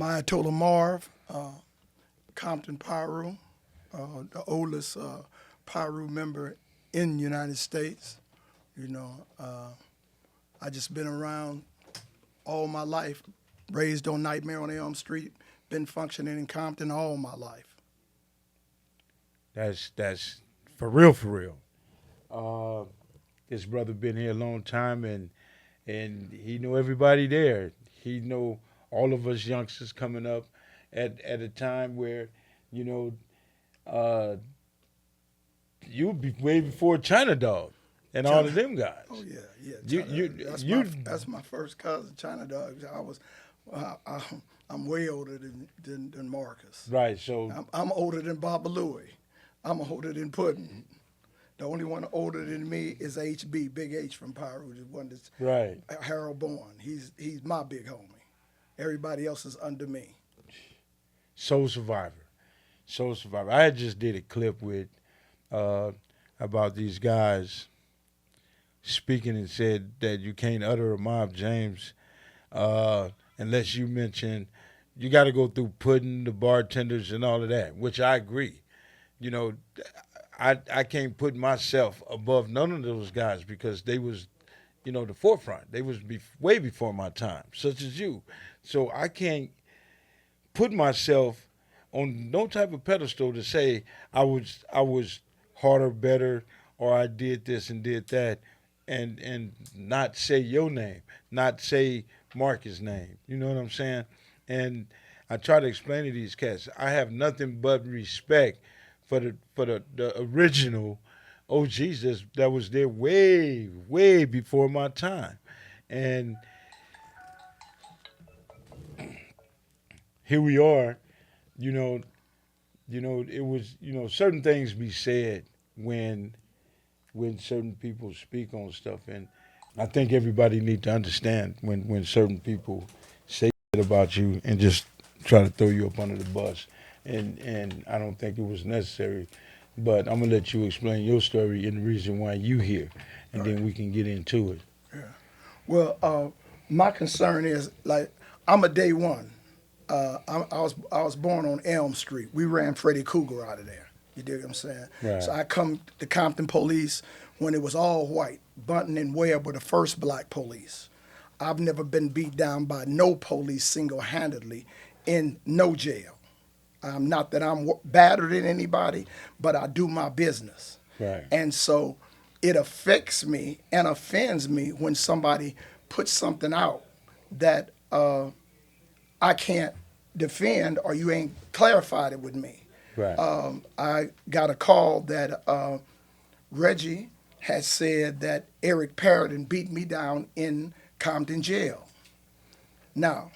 Ayatollah Marv, Compton Pyru, the oldest Pyru member in the United States. You know, I just been around all my life, raised on Nightmare on Elm Street, been functioning in Compton all my life. That's for real, for real. This brother been here a long time, and he know everybody there. He know all of us youngsters coming up at a time where, you know, you would be way before China Dog and all of them guys. Oh yeah, yeah. You That's my first cousin, China Dog. I'm way older than Marcus. right. So I'm older than Baba Louie. I'm older than Puddin'. The only one older than me is HB, Big H from Pyru, the one that's right. Harold Bourne. He's my big homie. Everybody else is under me. Soul Survivor. Soul Survivor. I just did a clip with about these guys speaking and said that you can't utter a Mob James unless you mention you got to go through Puddin', the bartenders, and all of that, which I agree. You know, I can't put myself above none of those guys because they was, you know, the forefront. They was way before my time, such as you. So I can't put myself on no type of pedestal to say I was harder, better, or I did this and did that, and not say your name, not say Marcus' name. You know what I'm saying? And I try to explain to these cats, I have nothing but respect for the original OGs that was there way, way before my time. And here we are, you know, it was, certain things be said when certain people speak on stuff. And I think everybody need to understand when certain people say shit about you and just try to throw you up under the bus. And I don't think it was necessary. But I'm going to let you explain your story and the reason why you here, and then we can get into it. Yeah. Well, my concern is, like, I'm a day one. I was born on Elm Street. We ran Freddy Cougar out of there. You dig what I'm saying? Right. So I come to Compton Police when it was all white. Bunton and Webb were the first black police. I've never been beat down by no police single-handedly in no jail. Not that I'm badder than anybody, but I do my business. Right. And so it affects me and offends me when somebody puts something out that I can't defend or you ain't clarified it with me. Right. I got a call that Reggie had said that Eric Parrott beat me down in Compton jail. Now,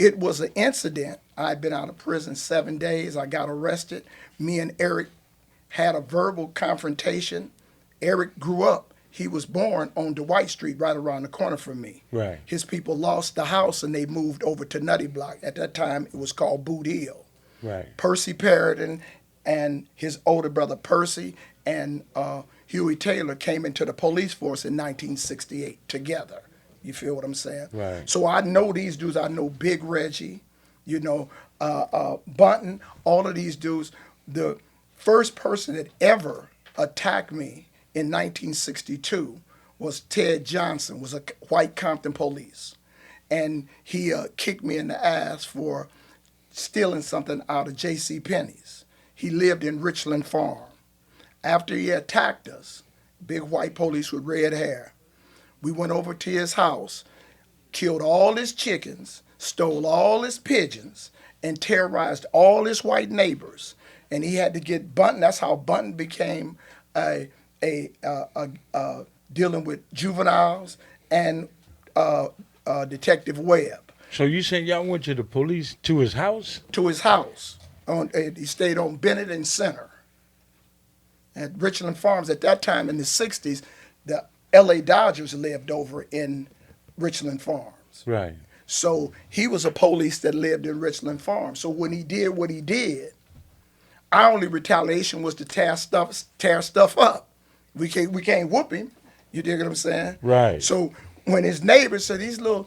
it was an incident. I'd been out of prison 7 days. I got arrested. Me and Eric had a verbal confrontation. Eric grew up. He was born on Dwight Street, right around the corner from me. Right. His people lost the house and they moved over to Nutty Block. At that time, it was called Boot Hill. Right. Percy Parrott and his older brother Percy and Huey Taylor came into the police force in 1968 together. You feel what I'm saying? Right. So I know these dudes. I know Big Reggie, Bunton, all of these dudes. The first person that ever attacked me in 1962 was Ted Johnson, was a white Compton police. And he kicked me in the ass for stealing something out of J.C. Penney's. He lived in Richland Farm. After he attacked us, big white police with red hair, we went over to his house, killed all his chickens, stole all his pigeons, and terrorized all his white neighbors. And he had to get Bunton. That's how Bunton became dealing with juveniles and Detective Webb. So you saying y'all went to the police to his house? To his house. He stayed on Bennett and Center at Richland Farms. At that time in the 60s, the L.A. Dodgers lived over in Richland Farms. Right. So he was a police that lived in Richland Farms. So when he did what he did, our only retaliation was to tear stuff up. We can't whoop him. You dig what I'm saying? Right. So when his neighbors said these little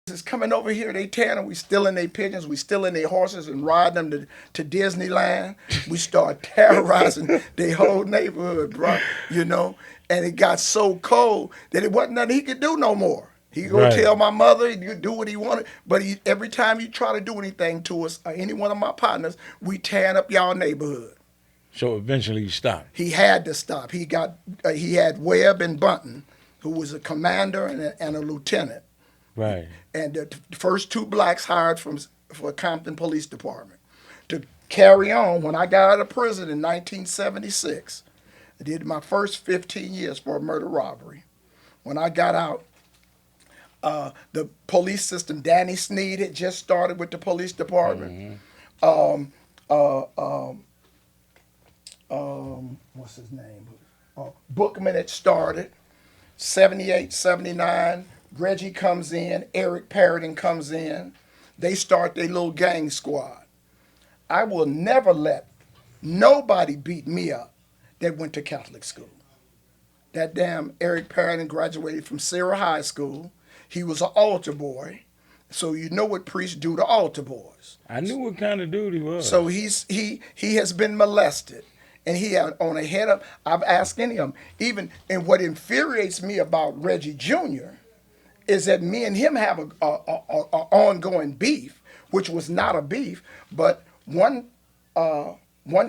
is coming over here. They tearing them. We stealing their pigeons. We stealing their horses and riding them to Disneyland. We start terrorizing their whole neighborhood, bro. You know, and it got so cold that it wasn't nothing he could do no more. He could go Right. tell my mother, he could do what he wanted, but every time you try to do anything to us or any one of my partners, we tearing up y'all neighborhood. So eventually you stopped. He had to stop. He had Webb and Bunton, who was a commander and a lieutenant. Right. And the first two blacks hired for Compton Police Department. To carry on, when I got out of prison in 1976, I did my first 15 years for a murder robbery. When I got out, the police system, Danny Sneed had just started with the police department. What's his name? Bookman had started. 78, 79. Reggie comes in, Eric Parrington comes in. They start their little gang squad. I will never let nobody beat me up that went to Catholic school. That damn Eric Parrington graduated from Sarah High School. He was an altar boy. So you know what priests do to altar boys. I knew what kind of dude he was. So he has been molested. And he had on a head up. I've asked any of them. Even, and what infuriates me about Reggie Jr. is that me and him have a ongoing beef, which was not a beef, but one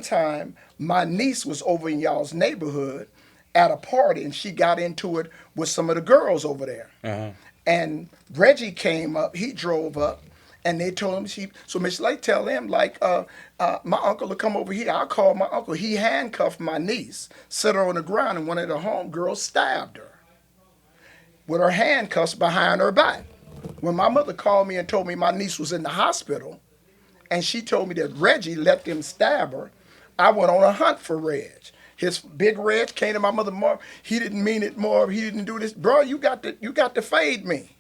time my niece was over in y'all's neighborhood at a party, and she got into it with some of the girls over there. Uh-huh. And Reggie came up, he drove up, and they told him, so Miss Lake tell them, like, my uncle will come over here. I'll call my uncle. He handcuffed my niece, set her on the ground, and one of the homegirls stabbed her with her handcuffs behind her back. When my mother called me and told me my niece was in the hospital, and she told me that Reggie let them stab her, I went on a hunt for Reg. His big Reg came to my mother, Marv. He didn't mean it, Marv. He didn't do this. Bro, you got to fade me.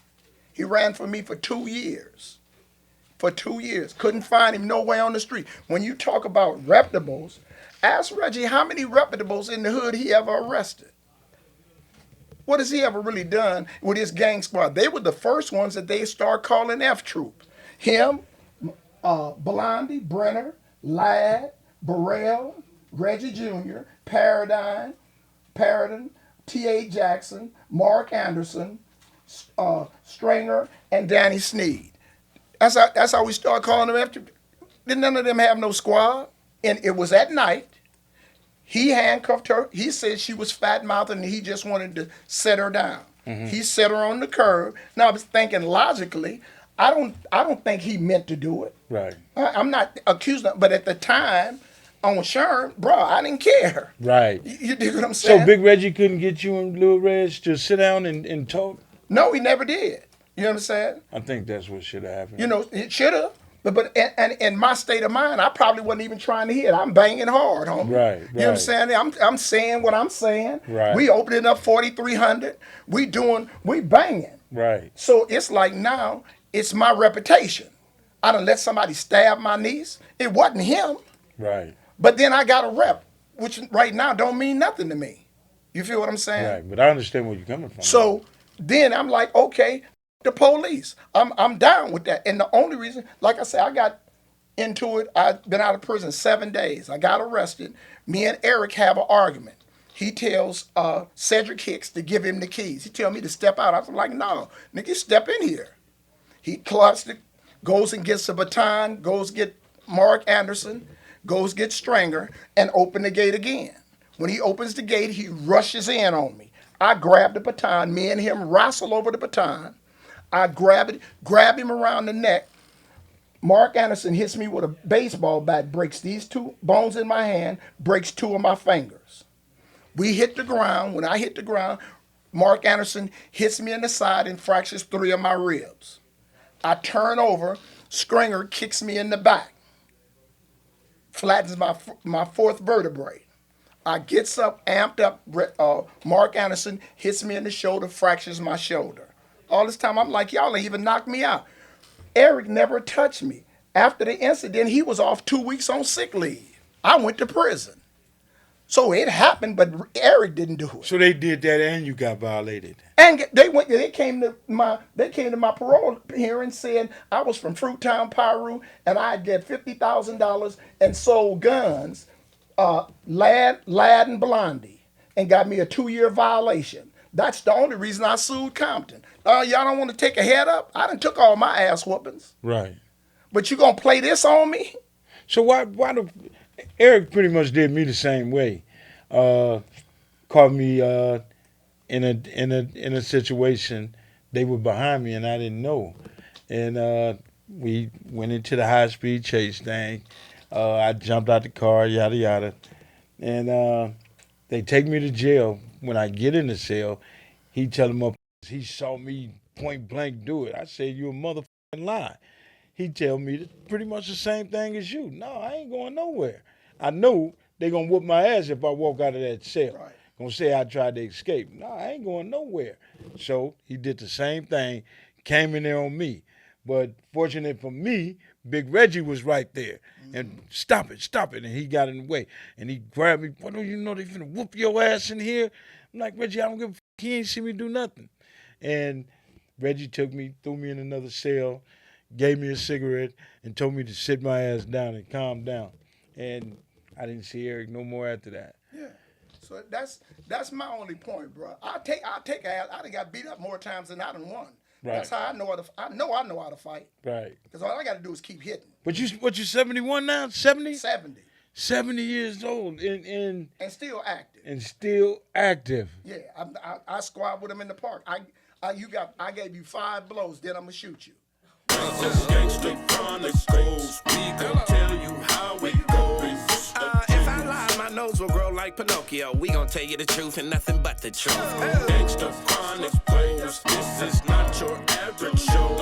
He ran for me for 2 years. For 2 years. Couldn't find him nowhere on the street. When you talk about reputables, ask Reggie how many reputables in the hood he ever arrested. What has he ever really done with his gang squad? They were the first ones that they start calling F Troop. Him, Blondie, Brenner, Ladd, Burrell, Reggie Jr., Parrington, T.A. Jackson, Mark Anderson, Stringer, and Danny Sneed. That's how we start calling them after. None of them have no squad. And it was at night. He handcuffed her. He said she was fat-mouthed and he just wanted to set her down. Mm-hmm. He set her on the curb. Now I was thinking logically, I don't think he meant to do it. Right. I'm not accusing him, but at the time on Sherm, bro, I didn't care. Right. You dig what I'm saying? So Big Reggie couldn't get you and Lil Reg to sit down and talk? No, he never did. You know what I'm saying? I think that's what should have happened. You know, it should have. But in my state of mind, I probably wasn't even trying to hit. I'm banging hard, homie. Right. You know what I'm saying? I'm saying what I'm saying. Right. We opening up 4,300. We banging. Right. So it's like now, it's my reputation. I done let somebody stab my niece. It wasn't him. Right. But then I got a rep, which right now don't mean nothing to me. You feel what I'm saying? Right. But I understand where you're coming from. So then I'm like, okay, the police. I'm down with that. And the only reason, like I said, I got into it. I've been out of prison 7 days. I got arrested. Me and Eric have an argument. He tells Cedric Hicks to give him the keys. He tells me to step out. I was like, no, nigga, step in here. He clutched it, goes and gets a baton, goes get Mark Anderson, goes get Stringer, and open the gate again. When he opens the gate, he rushes in on me. I grab the baton. Me and him wrestle over the baton. I grab him around the neck. Mark Anderson hits me with a baseball bat, breaks these two bones in my hand, breaks 2 of my fingers. We hit the ground. When I hit the ground, Mark Anderson hits me in the side and fractures 3 of my ribs. I turn over. Stringer kicks me in the back, flattens my 4th vertebrae. I gets up, amped up. Mark Anderson hits me in the shoulder, fractures my shoulder. All this time, I'm like, y'all ain't even knocked me out. Eric never touched me. After the incident, he was off 2 weeks on sick leave. I went to prison. So it happened, but Eric didn't do it. So they did that, and you got violated. And they came to my parole hearing saying I was from Fruittown, Piru, and I get $50,000 and sold guns, Lad and Blondie, and got me a 2-year violation. That's the only reason I sued Compton. Y'all don't want to take a head up? I done took all my ass whoopings. Right. But you gonna play this on me? So why do Eric pretty much did me the same way? Caught me in a situation. They were behind me and I didn't know, and we went into the high speed chase thing. I jumped out the car, yada yada, and they take me to jail. When I get in the cell, he tell him up. He saw me point blank do it. I said, "You a motherfucking lie." He tell me pretty much the same thing as you. No, I ain't going nowhere. I know they gonna whoop my ass if I walk out of that cell. Right. Gonna say I tried to escape. No, I ain't going nowhere. So he did the same thing, came in there on me. But fortunate for me, Big Reggie was right there. And stop it. And he got in the way. And he grabbed me. What do you know they finna whoop your ass in here? I'm like, Reggie, I don't give a f. He ain't see me do nothing. And Reggie took me, threw me in another cell, gave me a cigarette, and told me to sit my ass down and calm down. And I didn't see Eric no more after that. Yeah. So that's my only point, bro. I take ass. I done got beat up more times than I done won. Right. That's how I know how to fight. Right. Because all I got to do is keep hitting. But you 71 now? 70? 70. 70 years old And still active. and still active. Yeah, I squad with him in the park. I gave you 5 blows, then I'm gonna shoot you. Gangsta Chronicles, we gon' tell you how it goes. If I lie, my nose will grow like Pinocchio. We gon' tell you the truth and nothing but the truth. Gangsta Chronicles, this is not your average show.